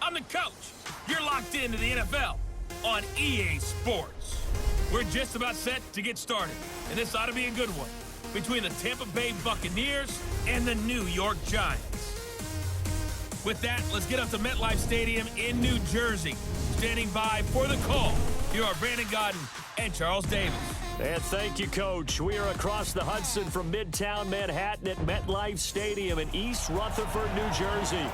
I'm the coach. You're locked into the NFL on EA Sports. We're just about set to get started, and this ought to be a good one between the Tampa Bay Buccaneers and the New York Giants. With that, let's get up to MetLife Stadium in New Jersey. Standing by for the call, here are Brandon Gaudin and Charles Davis. And thank you, Coach. We are across the Hudson from Midtown Manhattan at MetLife Stadium in East Rutherford, New Jersey.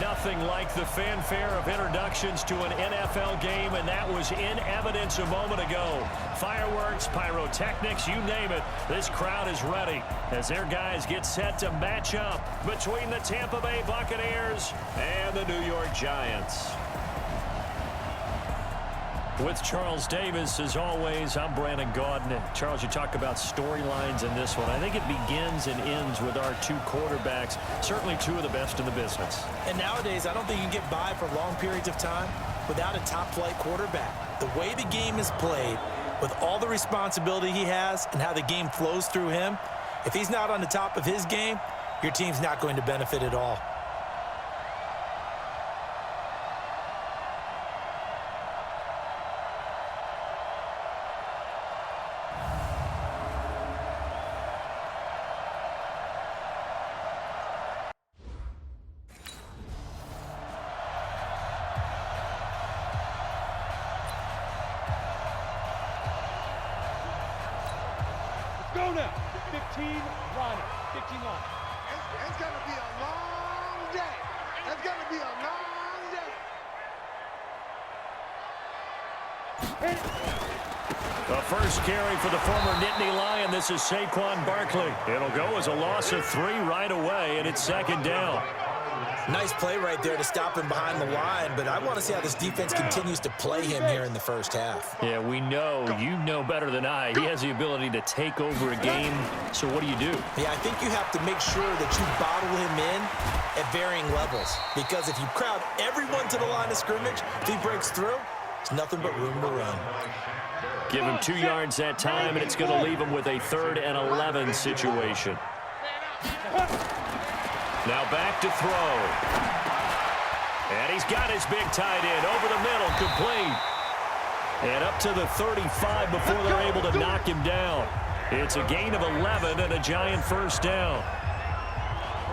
Nothing like the fanfare of introductions to an NFL game, and that was in evidence a moment ago. Fireworks, pyrotechnics, you name it. This crowd is ready as their guys get set to match up between the Tampa Bay Buccaneers and the New York Giants. With Charles Davis, as always, I'm Brandon Gaudin. Charles, you talk about storylines in this one. I think it begins and ends with our two quarterbacks, certainly two of the best in the business. And nowadays, I don't think you can get by for long periods of time without a top-flight quarterback. The way the game is played, with all the responsibility he has and how the game flows through him, if he's not on the top of his game, your team's not going to benefit at all. Go now. 15 line. 15 line. It's going to be a long day. It's going to be a long day. The first carry for the former Nittany Lion. This is Saquon Barkley. It'll go as a loss of 3 right away, and it's second down. Nice play right there to stop him behind the line, but I want to see how this defense continues to play him here in the first half. Yeah, we know, you know better than I, he has the ability to take over a game, so what do you do? Yeah, I think you have to make sure that you bottle him in at varying levels, because if you crowd everyone to the line of scrimmage, if he breaks through, there's nothing but room to run. Give him 2 yards that time, and it's going to leave him with a 3rd and 11 situation. Now back to throw. And he's got his big tight end over the middle, complete. And up to the 35 before they're able to knock him down. It's a gain of 11 and a Giant first down.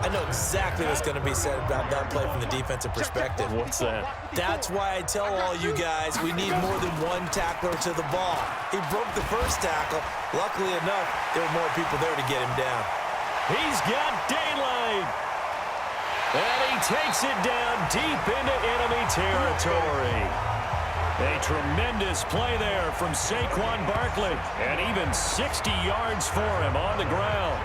I know exactly what's going to be said about that play from the defensive perspective. What's that? That's why I tell all you guys we need more than one tackler to the ball. He broke the first tackle. Luckily enough, there were more people there to get him down. He's got daylight. And he takes it down deep into enemy territory. A tremendous play there from Saquon Barkley. And even 60 yards for him on the ground.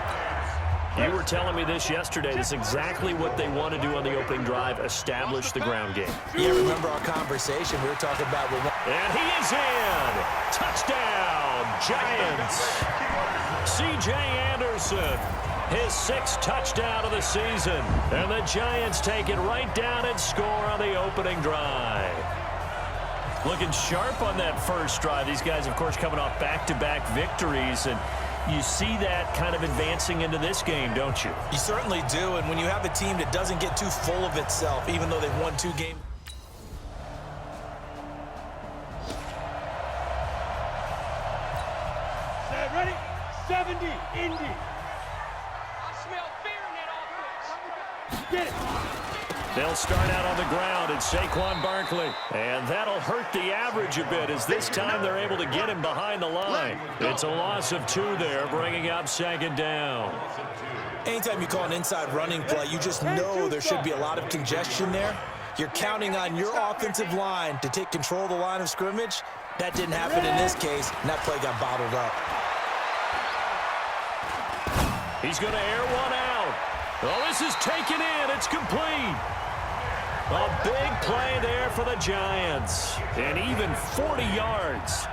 You were telling me this yesterday. This is exactly what they want to do on the opening drive, establish the ground game. Yeah, remember our conversation. We were talking about... And he is in. Touchdown, Giants. C.J. Anderson. His 6th touchdown of the season. And the Giants take it right down and score on the opening drive. Looking sharp on that first drive. These guys, of course, coming off back-to-back victories. And you see that kind of advancing into this game, don't you? You certainly do. And when you have a team that doesn't get too full of itself, even though they've won 2 games. Set, ready? 70, Indy. Get it. They'll start out on the ground, and Saquon Barkley. And that'll hurt the average a bit, as this time they're able to get him behind the line. It's a loss of 2 there, bringing up second down. Anytime you call an inside running play, you just know there should be a lot of congestion there. You're counting on your offensive line to take control of the line of scrimmage. That didn't happen in this case, and that play got bottled up. He's going to air one out. Oh, this is taken in. It's complete. A big play there for the Giants. And even 40 yards.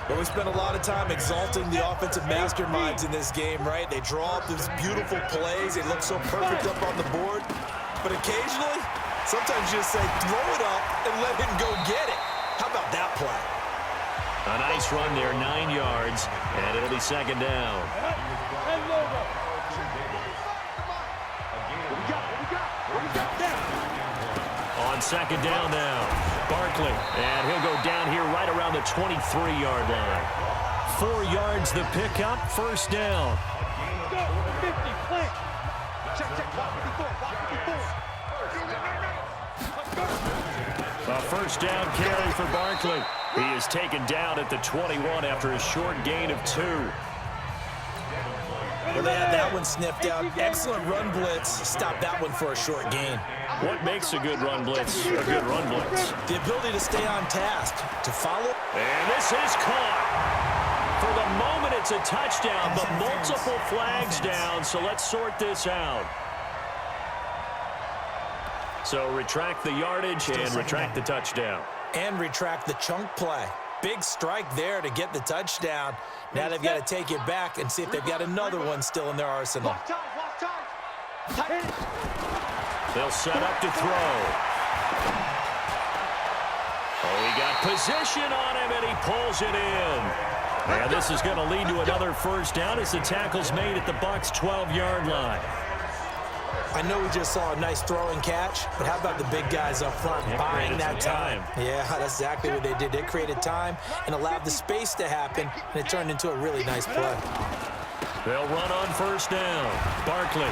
But we spent a lot of time exalting the offensive masterminds in this game, right? They draw up these beautiful plays. They look so perfect up on the board. But occasionally, sometimes you just say, throw it up and let him go get it. How about that play? A nice run there, 9 yards, and it'll be second down. On second down now. Barkley, and he'll go down here right around the 23-yard line. 4 yards the pickup, first down. Go, 50, play. Check, walk before. A first down carry for Barkley. He is taken down at the 21 after a short gain of 2. Well, they had that one sniffed out. Excellent run blitz. Stop that one for a short gain. What makes a good run blitz a good run blitz? The ability to stay on task, to follow. And this is caught. For the moment, it's a touchdown, but multiple flags down, so let's sort this out. So retract the yardage and retract the touchdown. And retract the chunk play. Big strike there to get the touchdown. Now they've got to take it back and see if they've got another one still in their arsenal. They'll set up to throw. Oh, he got position on him, and he pulls it in. And this is going to lead to another first down as the tackle's made at the Bucs' 12-yard line. I know we just saw a nice throwing catch, but how about the big guys up front buying that time? Yeah, that's exactly what they did. They created time and allowed the space to happen, and it turned into a really nice play. They'll run on first down. Barkley.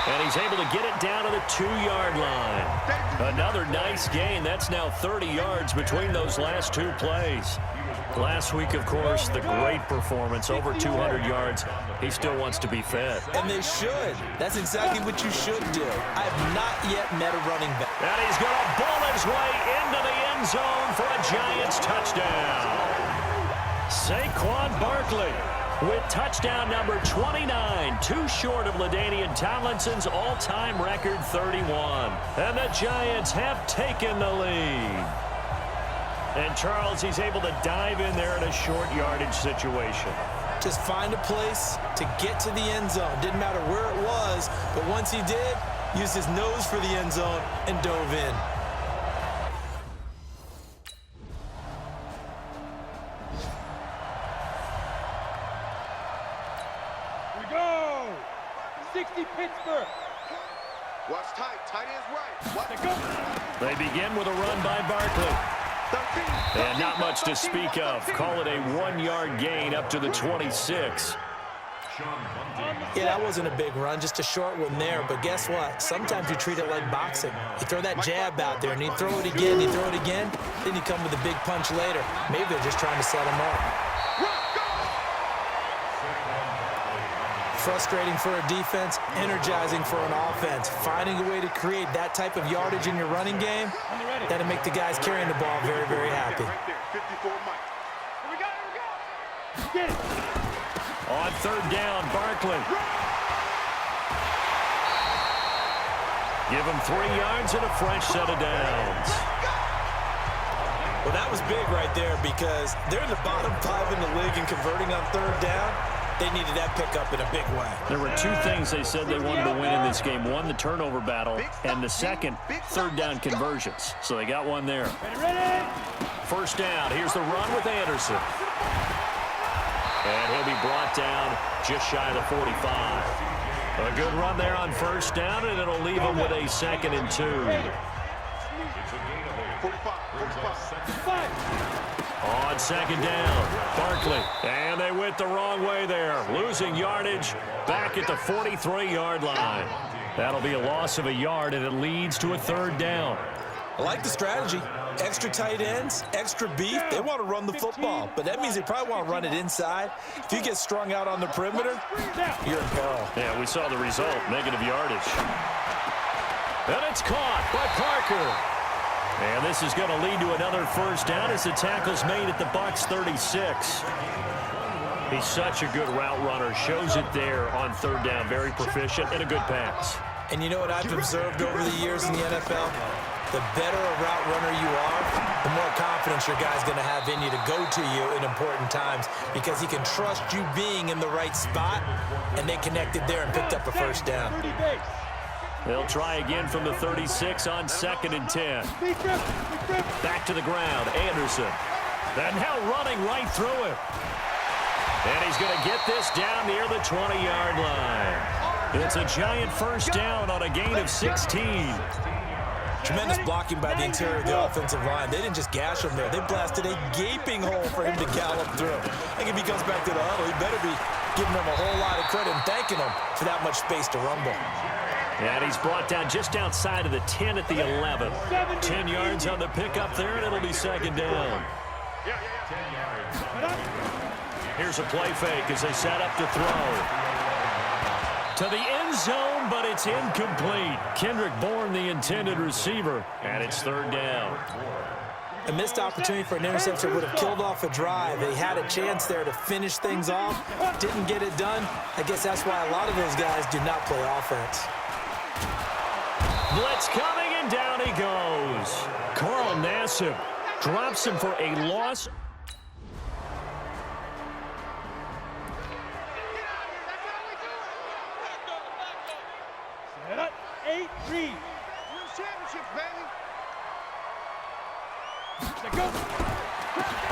And he's able to get it down to the 2-yard line. Another nice gain. That's now 30 yards between those last 2 plays. Last week, of course, the great performance, over 200 yards. He still wants to be fed. And they should. That's exactly what you should do. I have not yet met a running back. And he's going to bull his way into the end zone for a Giants touchdown. Saquon Barkley with touchdown number 29, too short of LaDainian Tomlinson's all-time record 31. And the Giants have taken the lead. And Charles, he's able to dive in there in a short yardage situation. Just find a place to get to the end zone. Didn't matter where it was, but once he did, used his nose for the end zone and dove in. We go. 60 Pittsburgh. Watch tight ends right. Watch Go. They begin with a run by Barkley. 13. And not much to speak of. Call it a 1-yard gain up to the 26. Yeah, that wasn't a big run, just a short one there. But guess what? Sometimes you treat it like boxing. You throw that jab out there, and you throw it again, you throw it again, then you come with a big punch later. Maybe they're just trying to set him up. Frustrating for a defense, energizing for an offense. Finding a way to create that type of yardage in your running game, that'll make the guys carrying the ball very, very happy. Get it. On third down, Barkley. Give him 3 yards and a fresh set of downs. Well, that was big right there because they're in the bottom 5 in the league and converting on third down. They needed that pickup in a big way. There were 2 things they said they wanted to win in this game. One, the turnover battle, and the second, third down conversions. So they got one there. Ready. First down. Here's the run with Anderson. And he'll be brought down just shy of the 45. A good run there on first down, and it'll leave him with a 2nd and 2. 45. On second down, Barkley. And they went the wrong way there. Losing yardage back at the 43-yard line. That'll be a loss of a yard, and it leads to a third down. I like the strategy. Extra tight ends, extra beef. They want to run the football, but that means they probably want to run it inside. If you get strung out on the perimeter, you're in peril. Yeah, we saw the result, negative yardage. And it's caught by Parker. And this is going to lead to another first down as the tackle's made at the Bucs' 36. He's such a good route runner. Shows it there on third down. Very proficient and a good pass. And you know what I've observed over the years in the NFL? The better a route runner you are, the more confidence your guy's going to have in you to go to you in important times because he can trust you being in the right spot, and they connected there and picked up a first down. They'll try again from the 36 on 2nd and 10. Back to the ground, Anderson. And now running right through him. And he's going to get this down near the 20-yard line. It's a Giant first down on a gain of 16. Tremendous blocking by the interior of the offensive line. They didn't just gash him there. They blasted a gaping hole for him to gallop through. I think if he comes back to the huddle, he better be giving them a whole lot of credit and thanking them for that much space to rumble. And he's brought down just outside of the 10 at the 11. 10 yards on the pickup there, and it'll be second down. Here's a play fake as they set up to throw. To the end zone, but it's incomplete. Kendrick Bourne, the intended receiver, and it's third down. A missed opportunity for an interception would have killed off a drive. They had a chance there to finish things off. Didn't get it done. I guess that's why a lot of those guys do not play offense. Blitz coming, and down he goes. Carl Nassib drops him for a loss. Set up, 8 read. Championships, baby. Go.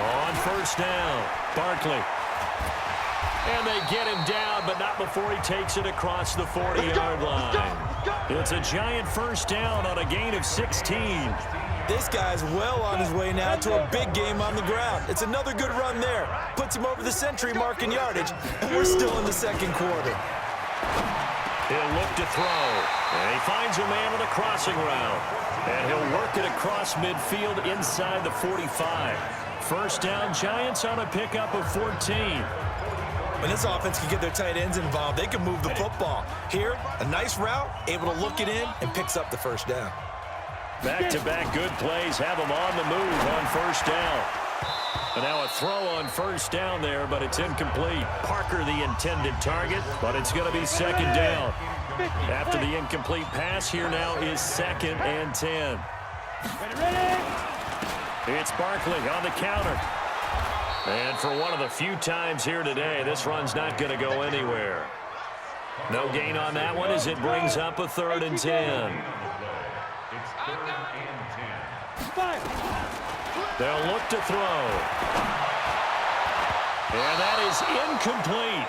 On first down, Barkley. And they get him down, but not before he takes it across the 40-yard line. It's a giant first down on a gain of 16. This guy's well on his way now to a big game on the ground. It's another good run there. Puts him over the century mark in yardage, and we're still in the second quarter. He'll look to throw, and he finds a man on a crossing route. And he'll work it across midfield inside the 45. First down, Giants on a pickup of 14. When this offense can get their tight ends involved, they can move the football. Here, a nice route, able to look it in, and picks up the first down. Back-to-back good plays have them on the move on first down. And now a throw on first down there, but it's incomplete. Parker the intended target, but it's going to be second down. After the incomplete pass, here now is 2nd and 10. It's Barkley on the counter. And for one of the few times here today, this run's not going to go anywhere. No gain on that one as it brings up a 3rd and 10. They'll look to throw. And that is incomplete.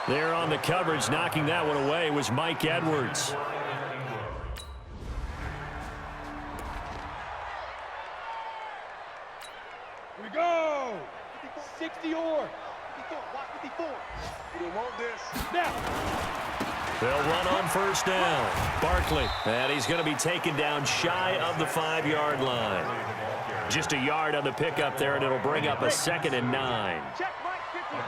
There on the coverage, knocking that one away was Mike Edwards. Here we go. 60 or 54. We want this. Now. They'll run on first down. Barkley, and he's going to be taken down shy of the 5-yard line. Just a yard on the pickup there, and it'll bring up a 2nd and 9. Check Mike 54.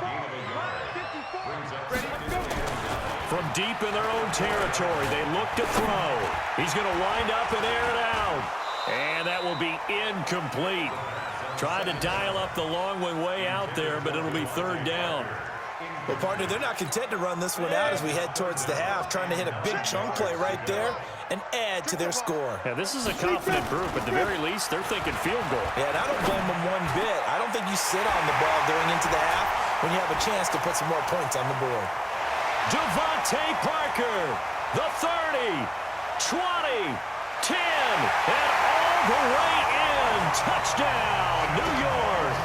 From deep in their own territory, they look to throw. He's going to wind up and air it out. And that will be incomplete. Tried to dial up the long one way out there, but it'll be 3rd down. Well, partner, they're not content to run this one out as we head towards the half, trying to hit a big chunk play right there and add to their score. Yeah, this is a confident group. At the very least, they're thinking field goal. Yeah, and I don't blame them one bit. I don't think you sit on the ball going into the half when you have a chance to put some more points on the board. Devontae Parker, the 30, 20, 10, and all the way in. Touchdown, New York.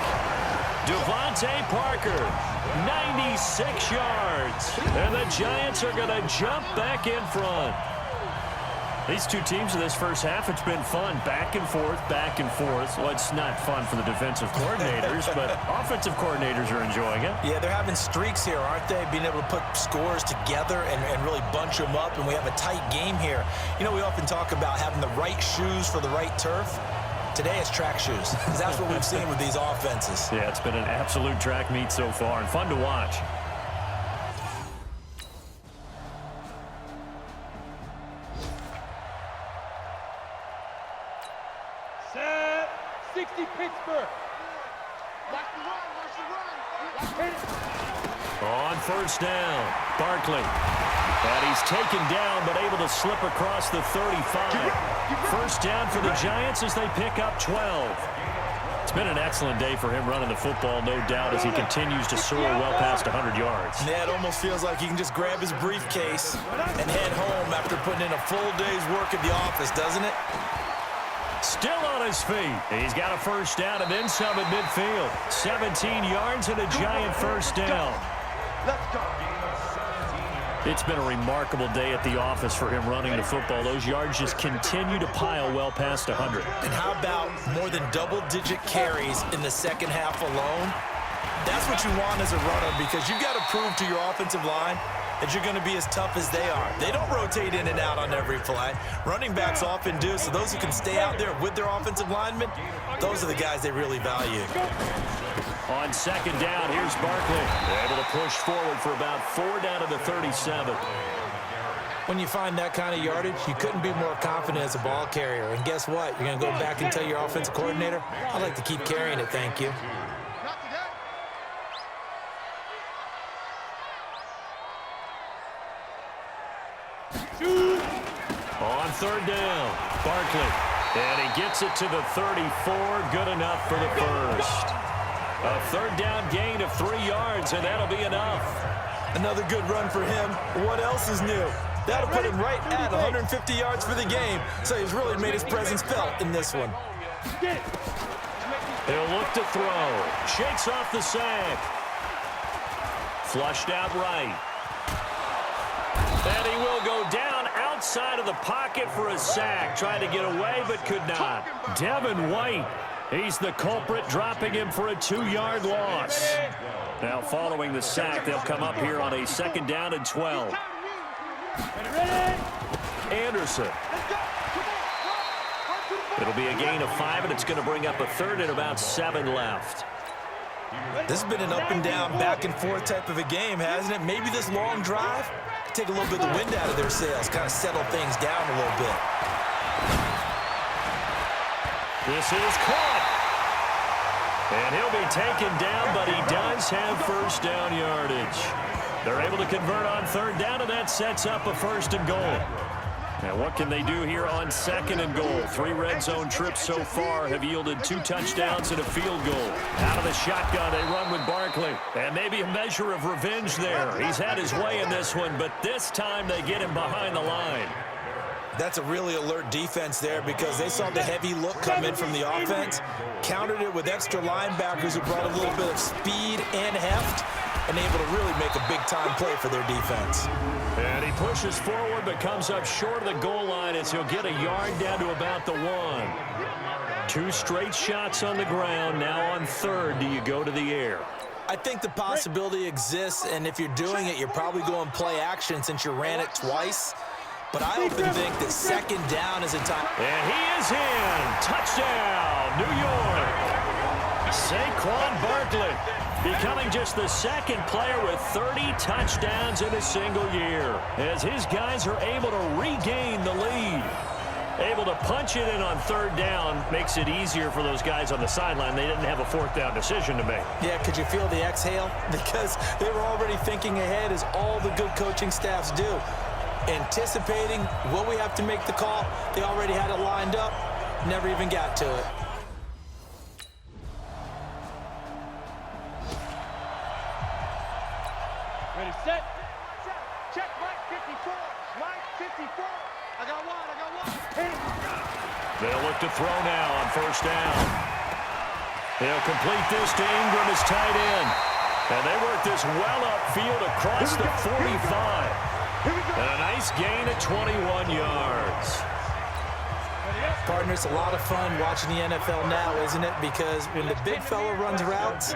Devontae Parker, 96 yards. And the Giants are going to jump back in front. These two teams in this first half, it's been fun. Back and forth, back and forth. Well, it's not fun for the defensive coordinators, but offensive coordinators are enjoying it. Yeah, they're having streaks here, aren't they? Being able to put scores together and really bunch them up, and we have a tight game here. You know, we often talk about having the right shoes for the right turf. Today it's track shoes, because that's what we've seen with these offenses. Yeah, it's been an absolute track meet so far, and fun to watch. Set. 60 Pittsburgh. Watch the run. Watch the run. Hit it. On first down, Barkley. And he's taken down, but able to slip across the 35. First down for the Giants as they pick up 12. It's been an excellent day for him running the football, no doubt, as he continues to soar well past 100 yards. Yeah, it almost feels like he can just grab his briefcase and head home after putting in a full day's work at the office, doesn't it? Still on his feet. He's got a first down and then some at midfield. 17 yards and a giant first down. Let's go. It's been a remarkable day at the office for him running the football. Those yards just continue to pile well past 100. And how about more than double-digit carries in the second half alone? That's what you want as a runner, because you've got to prove to your offensive line that you're going to be as tough as they are. They don't rotate in and out on every play. Running backs often do, so those who can stay out there with their offensive linemen, those are the guys they really value. On second down, here's Barkley. Able to push forward for about 4 down to the 37. When you find that kind of yardage, you couldn't be more confident as a ball carrier. And guess what? You're going to go back and tell your offensive coordinator, I'd like to keep carrying it, thank you. On third down, Barkley. And he gets it to the 34. Good enough for the first. A third down gain of 3 yards, and that'll be enough. Another good run for him. What else is new? That'll put him right at 150 yards for the game, so he's really made his presence felt in this one. He'll look to throw. Shakes off the sack. Flushed out right. And he will go down outside of the pocket for a sack. Tried to get away, but could not. Devin White, he's the culprit, dropping him for a 2-yard loss. Now following the sack, they'll come up here on a second down and 12. Anderson. It'll be a gain of 5, and it's going to bring up a third and about 7 left. This has been an up and down, back and forth type of a game, hasn't it? Maybe this long drive could take a little bit of the wind out of their sails, kind of settle things down a little bit. This is caught. And he'll be taken down, but he does have first down yardage. They're able to convert on third down, and that sets up a first and goal. Now, what can they do here on second and goal? 3 red zone trips so far have yielded 2 touchdowns and a field goal. Out of the shotgun, they run with Barkley. And maybe a measure of revenge there. He's had his way in this one, but this time they get him behind the line. That's a really alert defense there, because they saw the heavy look come in from the offense, countered it with extra linebackers who brought a little bit of speed and heft, and able to really make a big-time play for their defense. And he pushes forward but comes up short of the goal line as he'll get a yard down to about the 1. 2 straight shots on the ground. Now on third, do you go to the air? I think the possibility exists, and if you're doing it, you're probably going play action since you ran it twice. But I often think that second down is a time. And he is in. Touchdown, New York. Saquon Barkley becoming just the second player with 30 touchdowns in a single year, as his guys are able to regain the lead. Able to punch it in on third down makes it easier for those guys on the sideline. They didn't have a fourth down decision to make. Yeah, could you feel the exhale? Because they were already thinking ahead, as all the good coaching staffs do. Anticipating, will we have to make the call? They already had it lined up, never even got to it. Ready, set. Check, Mike 54. Mike 54. I got one. They'll look to throw now on first down. They'll complete this to Ingram as tight end. And they work this well upfield across the 45. And a nice gain of 21 yards. Partner, it's a lot of fun watching the NFL now, isn't it? Because when the big fella runs routes,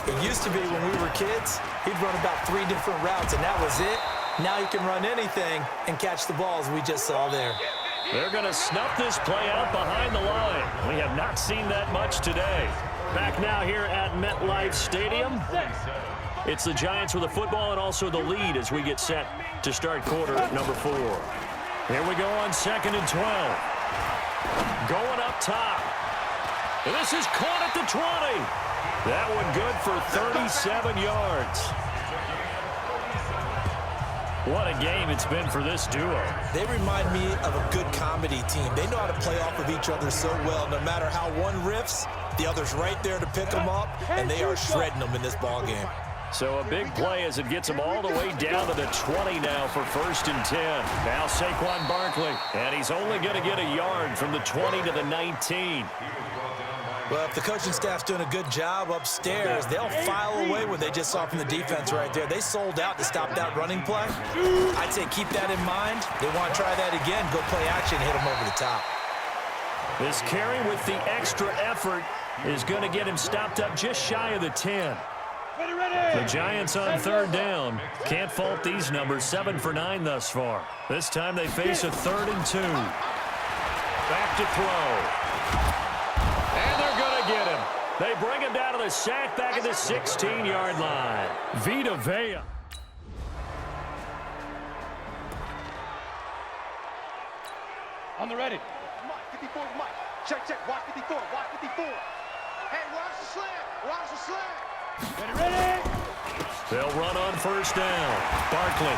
it used to be when we were kids, he'd run about 3 different routes, and that was it. Now he can run anything and catch the balls we just saw there. They're going to snuff this play out behind the line. We have not seen that much today. Back now here at MetLife Stadium. It's the Giants with the football and also the lead as we get set to start quarter number 4. Here we go on second and 12. Going up top. And this is caught at the 20. That one good for 37 yards. What a game it's been for this duo. They remind me of a good comedy team. They know how to play off of each other so well. No matter how one riffs, the other's right there to pick them up, and they are shredding them in this ball game. So a big play as it gets them all the way down to the 20 now for first and 10. Now Saquon Barkley, and he's only going to get a yard from the 20 to the 19. Well, if the coaching staff's doing a good job upstairs, they'll file away what they just saw from the defense right there. They sold out to stop that running play. I'd say keep that in mind. They want to try that again, go play action, hit them over the top. This carry with the extra effort is going to get him stopped up just shy of the 10. The Giants on third down. Can't fault these numbers, 7 for 9 thus far. This time they face a 3rd and 2. Back to throw. And they're going to get him. They bring him down to the sack back at the 16-yard line. Vita Vea. On the ready. Mike, 54, Mike. Check, check. Watch 54, watch 54. Hey, watch the slant. Watch the slant. Ready. They'll run on first down. Barkley.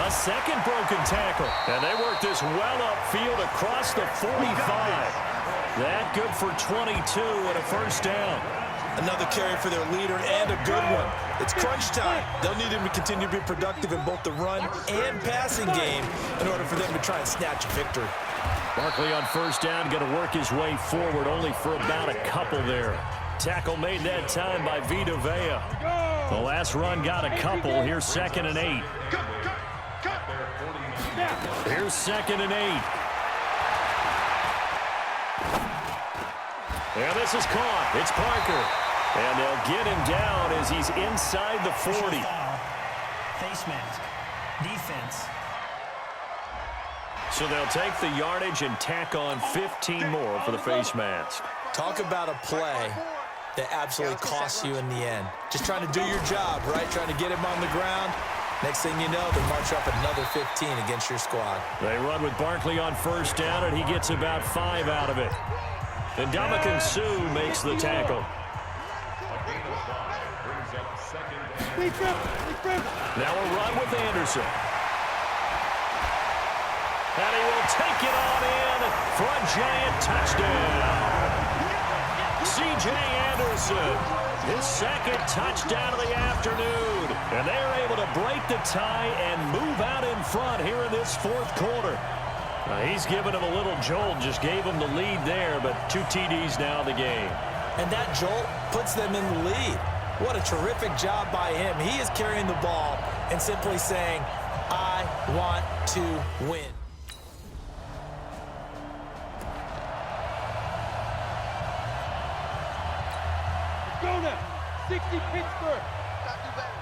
A second broken tackle. And they work this well upfield across the 45. That good for 22 and a first down. Another carry for their leader and a good one. It's crunch time. They'll need him to continue to be productive in both the run and passing game in order for them to try and snatch a victory. Barkley on first down, going to work his way forward only for about a couple there. Tackle made that time by Vita Vea. The last run got a couple. Here's 2nd and 8. Here's 2nd and 8. And this is caught. It's Parker. And they'll get him down as he's inside the 40. Face mask. Defense. So they'll take the yardage and tack on 15 more for the face mask. Talk about a play that absolutely costs you in the end. Just trying to do your job, right? Trying to get him on the ground. Next thing you know, they march up another 15 against your squad. They run with Barkley on first down, and he gets about 5 out of it. And Ndamukong Suh makes the tackle. Now a run with Anderson. And he will take it on in for a Giant touchdown. C.J. Anderson, his 2nd touchdown of the afternoon. And they're able to break the tie and move out in front here in this 4th quarter. He's given him a little jolt, just gave him the lead there, but 2 TDs now in the game. And that jolt puts them in the lead. What a terrific job by him. He is carrying the ball and simply saying, I want to win. Go now. 60 Pittsburgh. Got to do better.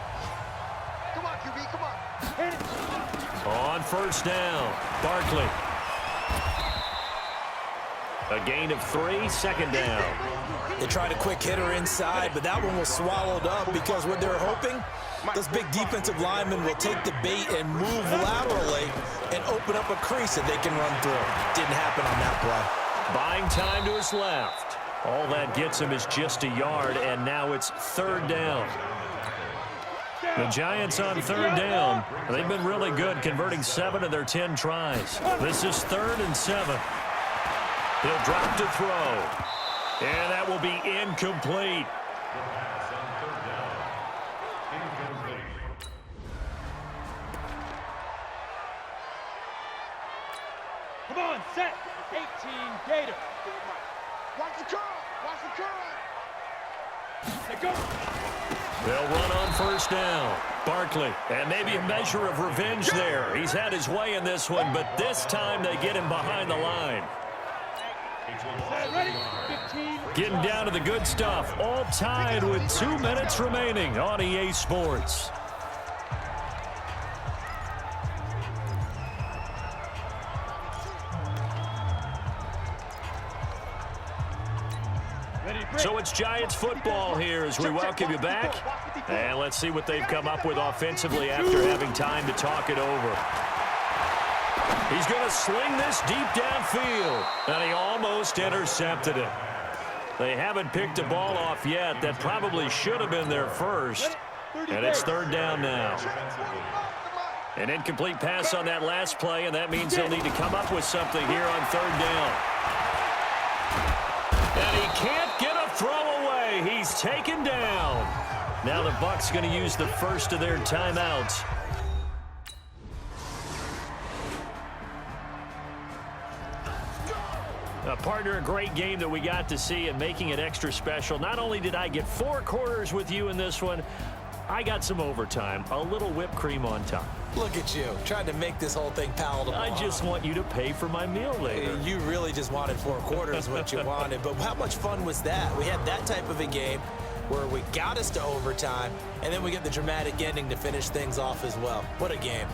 Come on, QB, come on. Hit it. On first down, Barkley. A gain of 3, 2nd down. They tried a quick hitter inside, but that one was swallowed up because what they're hoping, those big defensive linemen will take the bait and move laterally and open up a crease that they can run through. Didn't happen on that play. Buying time to his left. All that gets him is just a yard, and now it's 3rd down. The Giants on 3rd down. They've been really good, converting 7 of their 10 tries. This is 3rd and 7. He'll drop to throw. And that will be incomplete. Come on, set. 18 Gator. Watch the curl. Watch the curl. Let go. They'll run on first down. Barkley, and maybe a measure of revenge there. He's had his way in this one, but this time they get him behind the line. Ready? 15. Getting down to the good stuff. All tied with 2 minutes remaining on EA Sports. So it's Giants football here as we welcome you back. And let's see what they've come up with offensively after having time to talk it over. He's going to sling this deep downfield, and he almost intercepted it. They haven't picked a ball off yet. That probably should have been their first, and it's 3rd down now. An incomplete pass on that last play, and that means they'll need to come up with something here on 3rd down. And he can't get a throw away. He's taken down. Now the Bucs going to use the first of their timeouts. Partner, a great game that we got to see, and making it extra special. Not only did I get 4 quarters with you in this one, I got some overtime, a little whipped cream on top. Look at you, trying to make this whole thing palatable. I just want you to pay for my meal later. You really just wanted 4 quarters, what you wanted. But how much fun was that? We had that type of a game where we got us to overtime, and then we get the dramatic ending to finish things off as well. What a game.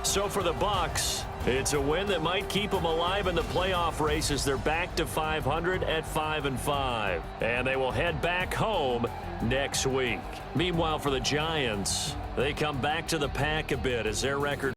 So for the Bucs, it's a win that might keep them alive in the playoff race as they're back to 500 at 5-5. And they will head back home next week. Meanwhile, for the Giants, they come back to the pack a bit as their record